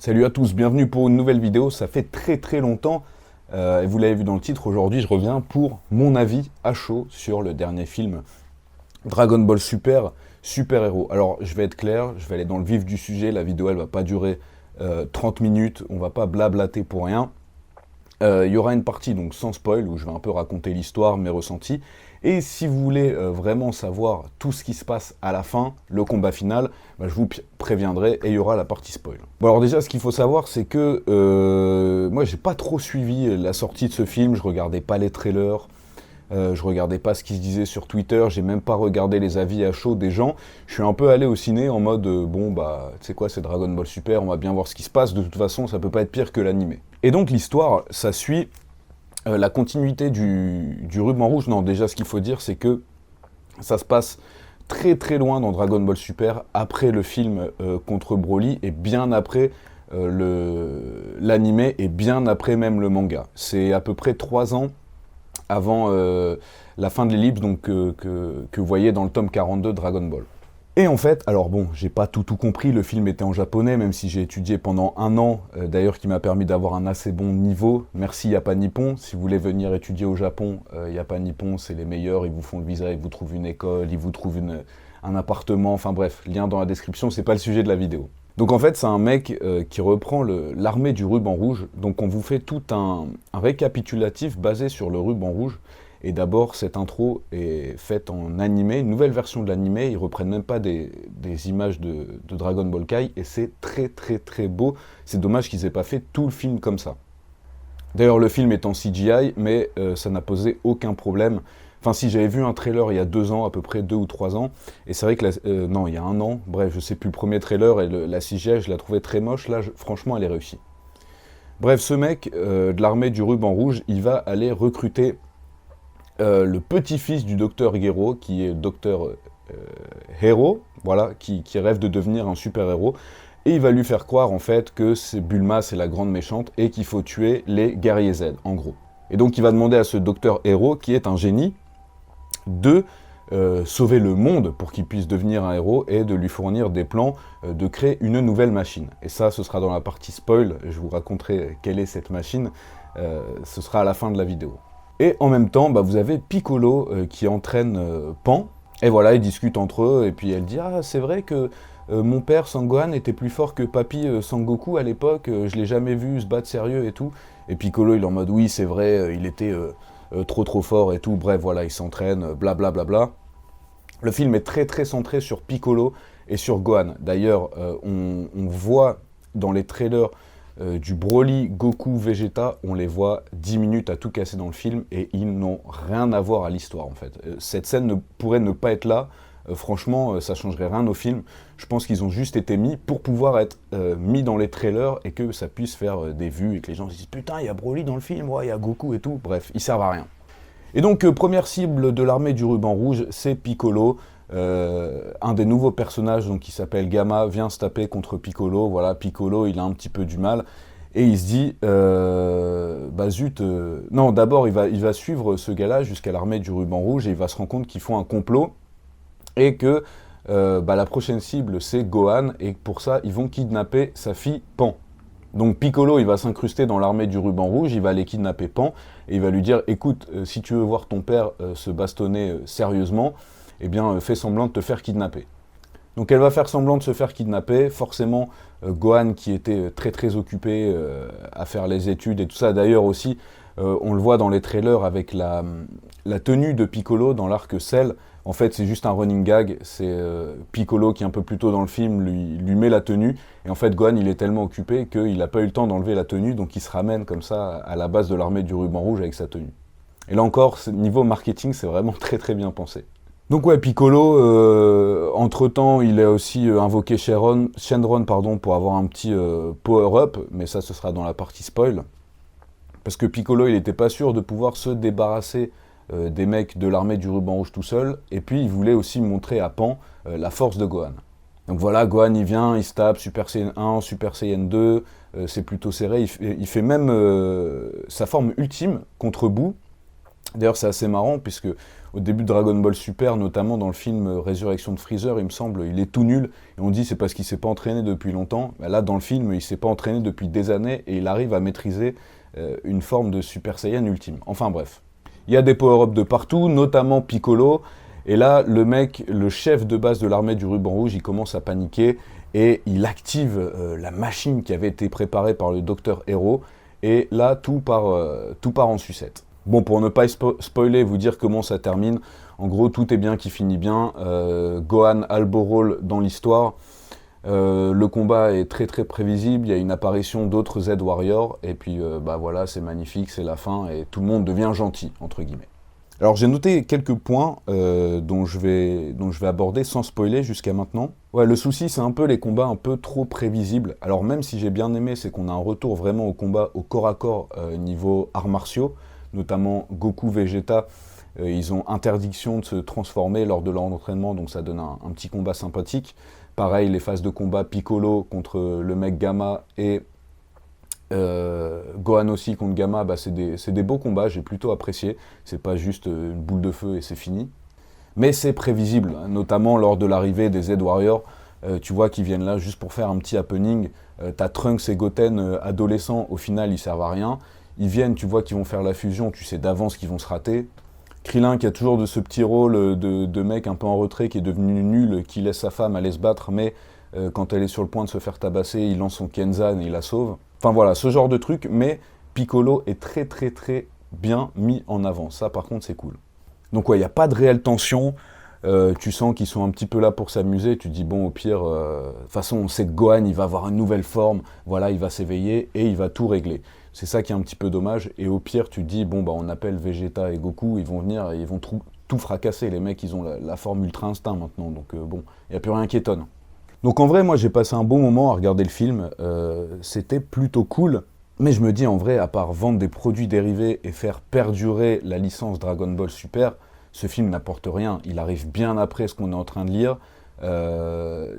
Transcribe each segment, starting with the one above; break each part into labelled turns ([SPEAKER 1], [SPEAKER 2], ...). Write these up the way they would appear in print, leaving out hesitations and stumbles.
[SPEAKER 1] Salut à tous, bienvenue pour une nouvelle vidéo. Ça fait très longtemps, et vous l'avez vu dans le titre, aujourd'hui je reviens pour mon avis à chaud sur le dernier film Dragon Ball Super, Super Héros. Alors je vais être clair, je vais aller dans le vif du sujet, la vidéo elle va pas durer 30 minutes, on va pas blablater pour rien. Il y aura une partie donc sans spoil où je vais un peu raconter l'histoire, mes ressentis. Et si vous voulez vraiment savoir tout ce qui se passe à la fin, le combat final, bah, je vous préviendrai et il y aura la partie spoil. Bon alors déjà ce qu'il faut savoir c'est que moi j'ai pas trop suivi la sortie de ce film, je regardais pas les trailers, je regardais pas ce qui se disait sur Twitter, j'ai même pas regardé les avis à chaud des gens. Je suis un peu allé au ciné en mode bon bah tu sais quoi, c'est Dragon Ball Super, on va bien voir ce qui se passe, de toute façon ça peut pas être pire que l'animé. Et donc l'histoire, ça suit la continuité du ruban rouge. Non, déjà ce qu'il faut dire c'est que ça se passe très loin dans Dragon Ball Super, après le film contre Broly et bien après l'animé et bien après même le manga. C'est à peu près 3 ans avant la fin de l'ellipse donc, que vous voyez dans le tome 42 de Dragon Ball. Et en fait, alors bon, j'ai pas tout compris, le film était en japonais, même si j'ai étudié pendant 1 an, d'ailleurs qui m'a permis d'avoir un assez bon niveau. Merci Yapa Nippon, si vous voulez venir étudier au Japon, Yapa Nippon c'est les meilleurs, ils vous font le visa, ils vous trouvent une école, ils vous trouvent un appartement, enfin bref, lien dans la description, c'est pas le sujet de la vidéo. Donc en fait, c'est un mec qui reprend l'armée du ruban rouge, donc on vous fait tout un récapitulatif basé sur le ruban rouge. Et d'abord, cette intro est faite en animé, une nouvelle version de l'animé, ils reprennent même pas des images de Dragon Ball Kai, et c'est très beau, c'est dommage qu'ils aient pas fait tout le film comme ça. D'ailleurs, le film est en CGI, mais ça n'a posé aucun problème. Enfin si, j'avais vu un trailer il y a 2 ans, à peu près 2 ou 3 ans, et c'est vrai que, non, il y a 1 an, bref, je sais plus, le premier trailer, et la CGI, je la trouvais très moche, là, franchement, elle est réussie. Bref, ce mec de l'armée du ruban rouge, il va aller recruter le petit-fils du docteur Gero, qui est docteur Hero, voilà, qui rêve de devenir un super-héros, et il va lui faire croire en fait que Bulma c'est la grande méchante et qu'il faut tuer les guerriers Z, en gros. Et donc il va demander à ce docteur Hero, qui est un génie, de sauver le monde pour qu'il puisse devenir un héros et de lui fournir des plans de créer une nouvelle machine. Et ça, ce sera dans la partie spoil, je vous raconterai quelle est cette machine, ce sera à la fin de la vidéo. Et en même temps, bah, vous avez Piccolo qui entraîne Pan, et voilà, ils discutent entre eux, et puis elle dit « Ah, c'est vrai que mon père Sangohan était plus fort que papy Sangoku à l'époque, je l'ai jamais vu se battre sérieux et tout. » Et Piccolo, il est en mode « Oui, c'est vrai, il était trop fort et tout. » Bref, voilà, il s'entraîne, blablabla. Le film est très centré sur Piccolo et sur Gohan. D'ailleurs, on voit dans les trailers du Broly, Goku, Vegeta, on les voit 10 minutes à tout casser dans le film et ils n'ont rien à voir à l'histoire en fait. Cette scène pourrait ne pas être là, franchement ça changerait rien au film. Je pense qu'ils ont juste été mis pour pouvoir être mis dans les trailers et que ça puisse faire des vues et que les gens se disent putain il y a Broly dans le film, ouais, il y a Goku et tout, bref, ils servent à rien. Et donc première cible de l'armée du ruban rouge, c'est Piccolo. Un des nouveaux personnages donc, qui s'appelle Gamma vient se taper contre Piccolo. Voilà, Piccolo il a un petit peu du mal et il se dit bah zut, non, d'abord il va suivre ce gars-là jusqu'à l'armée du ruban rouge et il va se rendre compte qu'ils font un complot et que bah, la prochaine cible c'est Gohan et pour ça ils vont kidnapper sa fille Pan. Donc Piccolo il va s'incruster dans l'armée du ruban rouge, il va aller kidnapper Pan et il va lui dire écoute, si tu veux voir ton père se bastonner sérieusement, eh bien, fais semblant de te faire kidnapper. Donc elle va faire semblant de se faire kidnapper, forcément Gohan qui était très occupé à faire les études et tout ça, d'ailleurs aussi, on le voit dans les trailers avec la tenue de Piccolo dans l'arc Cell, en fait c'est juste un running gag, c'est Piccolo qui un peu plus tôt dans le film lui met la tenue, et en fait Gohan il est tellement occupé qu'il n'a pas eu le temps d'enlever la tenue, donc il se ramène comme ça à la base de l'armée du ruban rouge avec sa tenue. Et là encore, niveau marketing, c'est vraiment très bien pensé. Donc ouais, Piccolo, entre-temps, il a aussi invoqué Shenron pour avoir un petit power-up, mais ça, ce sera dans la partie spoil. Parce que Piccolo, il n'était pas sûr de pouvoir se débarrasser des mecs de l'armée du ruban rouge tout seul, et puis il voulait aussi montrer à Pan la force de Gohan. Donc voilà, Gohan, il vient, il se tape Super Saiyan 1, Super Saiyan 2, c'est plutôt serré, il fait même sa forme ultime contre Boo. D'ailleurs, c'est assez marrant, puisque au début de Dragon Ball Super, notamment dans le film Résurrection de Freezer, il me semble, il est tout nul, et on dit c'est parce qu'il s'est pas entraîné depuis longtemps. Ben là, dans le film, il s'est pas entraîné depuis des années, et il arrive à maîtriser une forme de Super Saiyan ultime. Enfin bref. Il y a des power-ups de partout, notamment Piccolo, et là, le mec, le chef de base de l'armée du ruban rouge, il commence à paniquer, et il active la machine qui avait été préparée par le docteur Hero, et là, tout part en sucette. Bon, pour ne pas spoiler, vous dire comment ça termine, en gros, tout est bien qui finit bien. Gohan a le beau rôle dans l'histoire. Le combat est très très prévisible, il y a une apparition d'autres Z-Warriors, et puis bah voilà, c'est magnifique, c'est la fin, et tout le monde devient gentil, entre guillemets. Alors j'ai noté quelques points dont je vais aborder sans spoiler jusqu'à maintenant. Ouais, le souci c'est un peu les combats un peu trop prévisibles. Alors même si j'ai bien aimé, c'est qu'on a un retour vraiment au combat au corps à corps niveau arts martiaux, notamment Goku, Vegeta, ils ont interdiction de se transformer lors de leur entraînement, donc ça donne un petit combat sympathique. Pareil, les phases de combat Piccolo contre le mec Gamma et Gohan aussi contre Gamma, bah c'est des beaux combats, j'ai plutôt apprécié. C'est pas juste une boule de feu et c'est fini. Mais c'est prévisible, hein, notamment lors de l'arrivée des Z-Warriors. Tu vois qu'ils viennent là juste pour faire un petit happening. T'as Trunks et Goten adolescents, au final ils servent à rien. Ils viennent, tu vois qu'ils vont faire la fusion, tu sais d'avance qu'ils vont se rater. Krillin qui a toujours de ce petit rôle de mec un peu en retrait, qui est devenu nul, qui laisse sa femme aller se battre, mais quand elle est sur le point de se faire tabasser, il lance son Kenzan et il la sauve. Enfin voilà, ce genre de truc, mais Piccolo est très très très bien mis en avant. Ça par contre c'est cool. Donc ouais, il n'y a pas de réelle tension. Tu sens qu'ils sont un petit peu là pour s'amuser. Tu te dis bon, au pire, de toute façon on sait que Gohan il va avoir une nouvelle forme, voilà, il va s'éveiller et il va tout régler. C'est ça qui est un petit peu dommage. Et au pire, tu te dis bon bah on appelle Vegeta et Goku, ils vont venir et ils vont tout fracasser. Les mecs, ils ont la forme ultra instinct maintenant, donc bon, il n'y a plus rien qui étonne. Donc en vrai, moi j'ai passé un bon moment à regarder le film, c'était plutôt cool, mais je me dis en vrai, à part vendre des produits dérivés et faire perdurer la licence Dragon Ball Super, ce film n'apporte rien, il arrive bien après ce qu'on est en train de lire,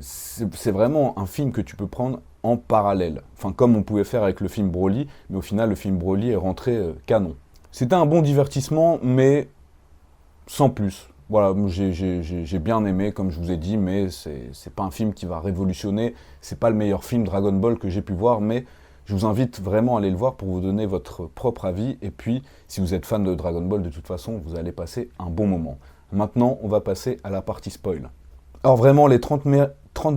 [SPEAKER 1] c'est vraiment un film que tu peux prendre en parallèle, enfin comme on pouvait faire avec le film Broly, mais au final le film Broly est rentré canon. C'était un bon divertissement, mais sans plus. Voilà, j'ai bien aimé, comme je vous ai dit, mais c'est pas un film qui va révolutionner. C'est pas le meilleur film Dragon Ball que j'ai pu voir, mais je vous invite vraiment à aller le voir pour vous donner votre propre avis. Et puis, si vous êtes fan de Dragon Ball, de toute façon, vous allez passer un bon moment. Maintenant, on va passer à la partie spoil. Alors vraiment, les 30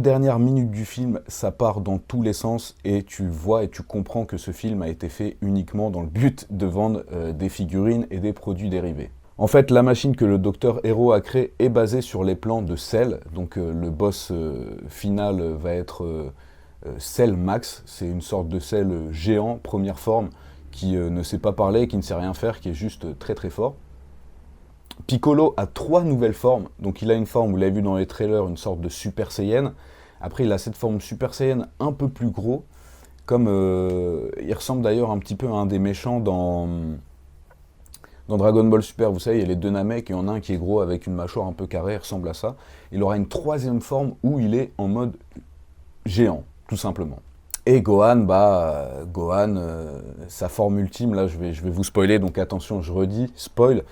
[SPEAKER 1] dernières minutes du film, ça part dans tous les sens et tu vois et tu comprends que ce film a été fait uniquement dans le but de vendre des figurines et des produits dérivés. En fait, la machine que le docteur Hero a créée est basée sur les plans de Cell. Donc le boss final va être Cell Max. C'est une sorte de Cell géant, première forme, qui ne sait pas parler, qui ne sait rien faire, qui est juste très très fort. Piccolo a 3 nouvelles formes. Donc il a une forme, vous l'avez vu dans les trailers, une sorte de Super Saiyan. Après, il a cette forme Super Saiyan un peu plus gros. Comme il ressemble d'ailleurs un petit peu à un des méchants dans Dragon Ball Super, vous savez, il y a les deux Namek, et il y en a un qui est gros avec une mâchoire un peu carrée, il ressemble à ça. Il aura une 3e forme où il est en mode géant, tout simplement. Et Gohan, sa forme ultime, là je vais vous spoiler, donc attention, je redis, spoil,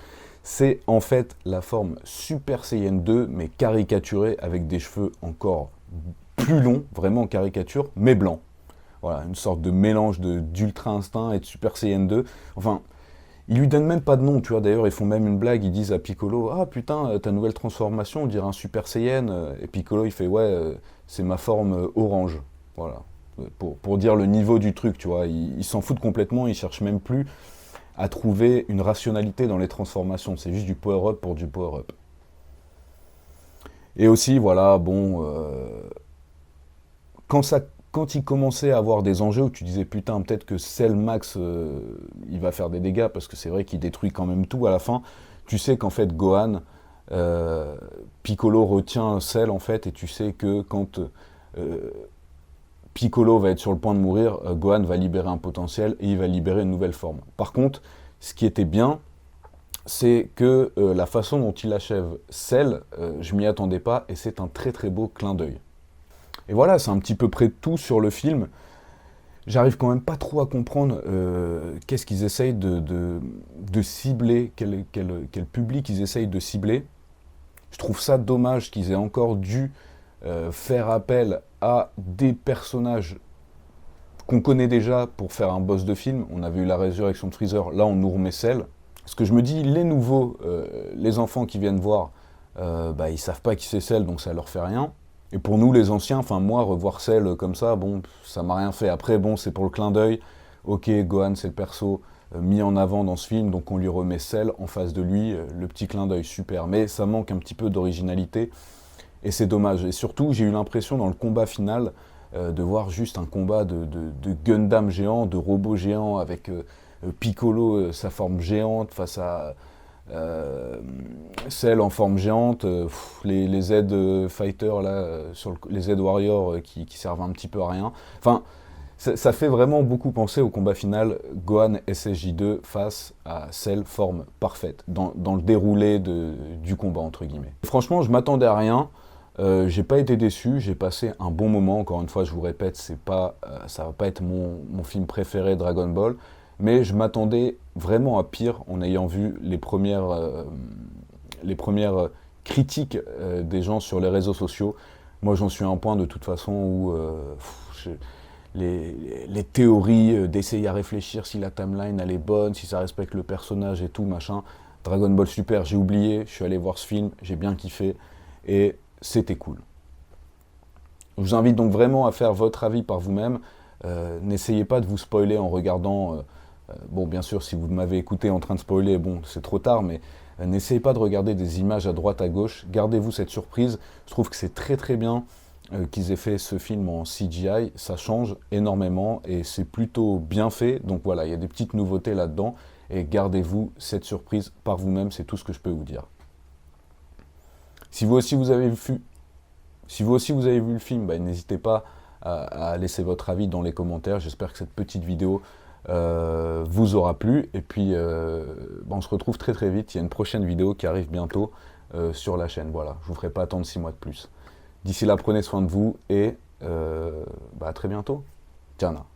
[SPEAKER 1] c'est en fait la forme Super Saiyan 2, mais caricaturée, avec des cheveux encore plus longs, vraiment en caricature, mais blancs. Voilà, une sorte de mélange d'Ultra Instinct et de Super Saiyan 2. Enfin, ils lui donnent même pas de nom, tu vois, d'ailleurs ils font même une blague, ils disent à Piccolo « Ah putain, ta nouvelle transformation, on dirait un Super Saiyan », et Piccolo il fait « Ouais, c'est ma forme orange », voilà, pour dire le niveau du truc, tu vois, ils s'en foutent complètement, ils cherchent même plus à trouver une rationalité dans les transformations, c'est juste du power-up pour du power-up. Et aussi, voilà, bon, quand il commençait à avoir des enjeux où tu disais putain peut-être que Cell Max il va faire des dégâts parce que c'est vrai qu'il détruit quand même tout à la fin, tu sais qu'en fait Gohan, Piccolo retient Cell en fait, et tu sais que quand Piccolo va être sur le point de mourir, Gohan va libérer un potentiel et il va libérer une nouvelle forme. Par contre, ce qui était bien, c'est que la façon dont il achève Cell, je m'y attendais pas et c'est un très très beau clin d'œil. Et voilà, c'est un petit peu près tout sur le film. j'arrive quand même pas trop à comprendre qu'est-ce qu'ils essayent de cibler, quel public ils essayent de cibler. Je trouve ça dommage qu'ils aient encore dû faire appel à des personnages qu'on connaît déjà pour faire un boss de film. On avait eu la résurrection de Freezer, là on nous remet Cell. Parce que je me dis, les nouveaux, les enfants qui viennent voir, bah, ils savent pas qui c'est Cell, donc ça leur fait rien. Et pour nous les anciens, enfin moi, revoir Cell comme ça, bon, ça m'a rien fait. Après, bon, c'est pour le clin d'œil. Ok, Gohan c'est le perso mis en avant dans ce film, donc on lui remet Cell en face de lui, le petit clin d'œil, super. Mais ça manque un petit peu d'originalité, et c'est dommage. Et surtout, j'ai eu l'impression dans le combat final, de voir juste un combat de Gundam géant, de robots géants avec Piccolo, sa forme géante, face à Cell en forme géante, les Z Fighters, là, les Z Warriors qui servent un petit peu à rien. Enfin, ça fait vraiment beaucoup penser au combat final Gohan SSJ2 face à Cell, forme parfaite, dans le déroulé du combat, entre guillemets. Franchement, je m'attendais à rien. J'ai pas été déçu, j'ai passé un bon moment. Encore une fois, je vous répète, ça va pas être mon film préféré Dragon Ball, mais je m'attendais vraiment à pire en ayant vu les premières critiques des gens sur les réseaux sociaux. Moi, j'en suis à un point de toute façon où les théories d'essayer à réfléchir si la timeline elle est bonne, si ça respecte le personnage et tout, machin. Dragon Ball Super, j'ai oublié, je suis allé voir ce film, j'ai bien kiffé, et c'était cool. Je vous invite donc vraiment à faire votre avis par vous-même. N'essayez pas de vous spoiler en regardant... bon, bien sûr, si vous m'avez écouté en train de spoiler, bon, c'est trop tard, mais n'essayez pas de regarder des images à droite, à gauche. Gardez-vous cette surprise. Je trouve que c'est très très bien qu'ils aient fait ce film en CGI. Ça change énormément et c'est plutôt bien fait. Donc voilà, il y a des petites nouveautés là-dedans. Et gardez-vous cette surprise par vous-même, c'est tout ce que je peux vous dire. Si vous aussi vous avez vu le film, bah, n'hésitez pas à laisser votre avis dans les commentaires. J'espère que cette petite vidéo vous aura plu. Et puis, bah, on se retrouve très très vite. Il y a une prochaine vidéo qui arrive bientôt sur la chaîne. Voilà, je ne vous ferai pas attendre 6 mois de plus. D'ici là, prenez soin de vous et bah, à très bientôt. Tiana.